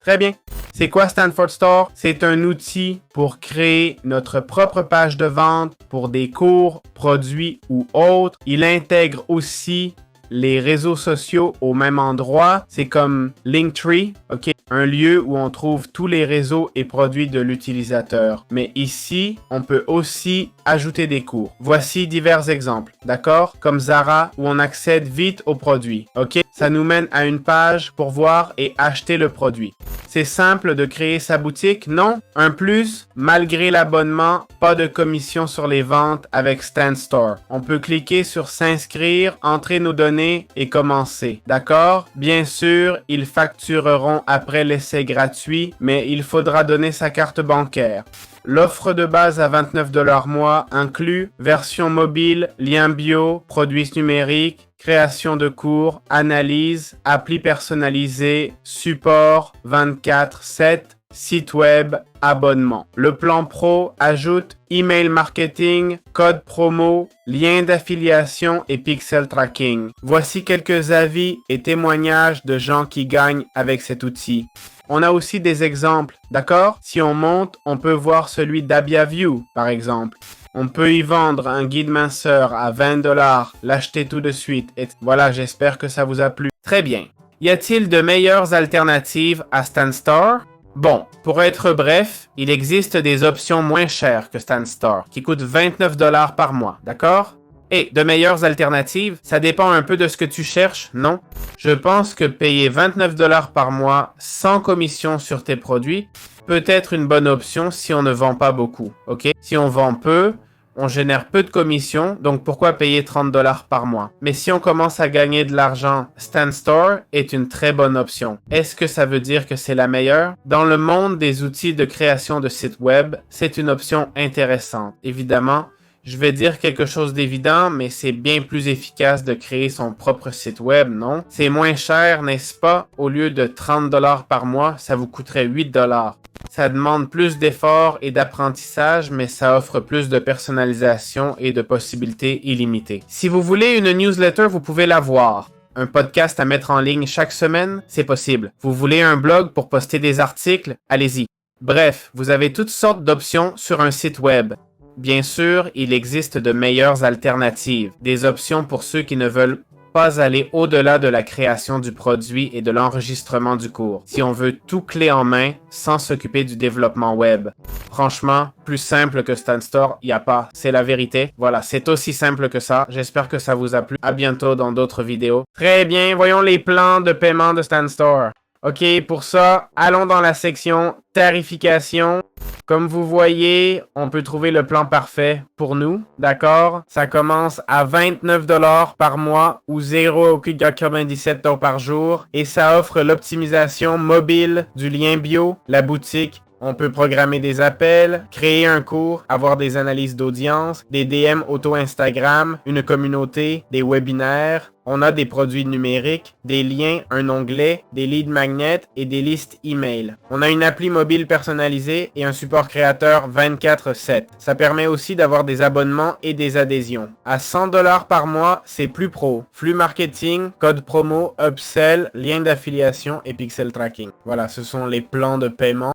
Très bien. C'est quoi Stanford Store? C'est un outil pour créer notre propre page de vente pour des cours, produits ou autres. Il intègre aussi les réseaux sociaux au même endroit. C'est comme Linktree, ok? Un lieu où on trouve tous les réseaux et produits de l'utilisateur. Mais ici, on peut aussi ajouter des cours. Voici divers exemples, d'accord? Comme Zara, où on accède vite aux produits, ok? Ça nous mène à une page pour voir et acheter le produit. C'est simple de créer sa boutique, non? Un plus, malgré l'abonnement, pas de commission sur les ventes avec Stan Store. On peut cliquer sur s'inscrire, entrer nos données et commencer. D'accord? Bien sûr, ils factureront après l'essai gratuit, mais il faudra donner sa carte bancaire. L'offre de base à 29$ mois inclut version mobile, lien bio, produits numériques, création de cours, analyse, appli personnalisé, support 24/7, site web, abonnement. Le plan pro ajoute email marketing, code promo, lien d'affiliation et pixel tracking. Voici quelques avis et témoignages de gens qui gagnent avec cet outil. On a aussi des exemples, d'accord? Si on monte, on peut voir celui d'AbiaView, par exemple. On peut y vendre un guide minceur à 20$, l'acheter tout de suite. Et voilà, j'espère que ça vous a plu. Très bien. Y a-t-il de meilleures alternatives à Stan Store? Bon, pour être bref, il existe des options moins chères que Stan Store, qui coûtent 29$ par mois, d'accord? Et de meilleures alternatives, ça dépend un peu de ce que tu cherches, non? Je pense que payer 29$ par mois sans commission sur tes produits peut être une bonne option si on ne vend pas beaucoup, ok? Si on vend peu, on génère peu de commissions, donc pourquoi payer 30$ par mois? Mais si on commence à gagner de l'argent, Stan Store est une très bonne option. Est-ce que ça veut dire que c'est la meilleure? Dans le monde des outils de création de sites web, c'est une option intéressante. Évidemment, je vais dire quelque chose d'évident, mais c'est bien plus efficace de créer son propre site web, non? C'est moins cher, n'est-ce pas? Au lieu de 30$ par mois, ça vous coûterait 8$. Ça demande plus d'efforts et d'apprentissage, mais ça offre plus de personnalisation et de possibilités illimitées. Si vous voulez une newsletter, vous pouvez la voir. Un podcast à mettre en ligne chaque semaine, c'est possible. Vous voulez un blog pour poster des articles? Allez-y. Bref, vous avez toutes sortes d'options sur un site web. Bien sûr, il existe de meilleures alternatives, des options pour ceux qui ne veulent pas aller au-delà de la création du produit et de l'enregistrement du cours, si on veut tout clé en main sans s'occuper du développement web. Franchement, plus simple que Stan Store, il n'y a pas, c'est la vérité. Voilà, c'est aussi simple que ça. J'espère que ça vous a plu. À bientôt dans d'autres vidéos. Très bien, voyons les plans de paiement de Stan Store. Ok, pour ça, allons dans la section tarification. Comme vous voyez, on peut trouver le plan parfait pour nous, d'accord? Ça commence à 29$ par mois ou 0,97$ par jour et ça offre l'optimisation mobile du lien bio, la boutique. On peut programmer des appels, créer un cours, avoir des analyses d'audience, des DM auto-Instagram, une communauté, des webinaires. On a des produits numériques, des liens, un onglet, des lead magnets et des listes email. On a une appli mobile personnalisée et un support créateur 24/7. Ça permet aussi d'avoir des abonnements et des adhésions. À 100$ par mois, c'est plus pro. Flux marketing, code promo, upsell, lien d'affiliation et pixel tracking. Voilà, ce sont les plans de paiement.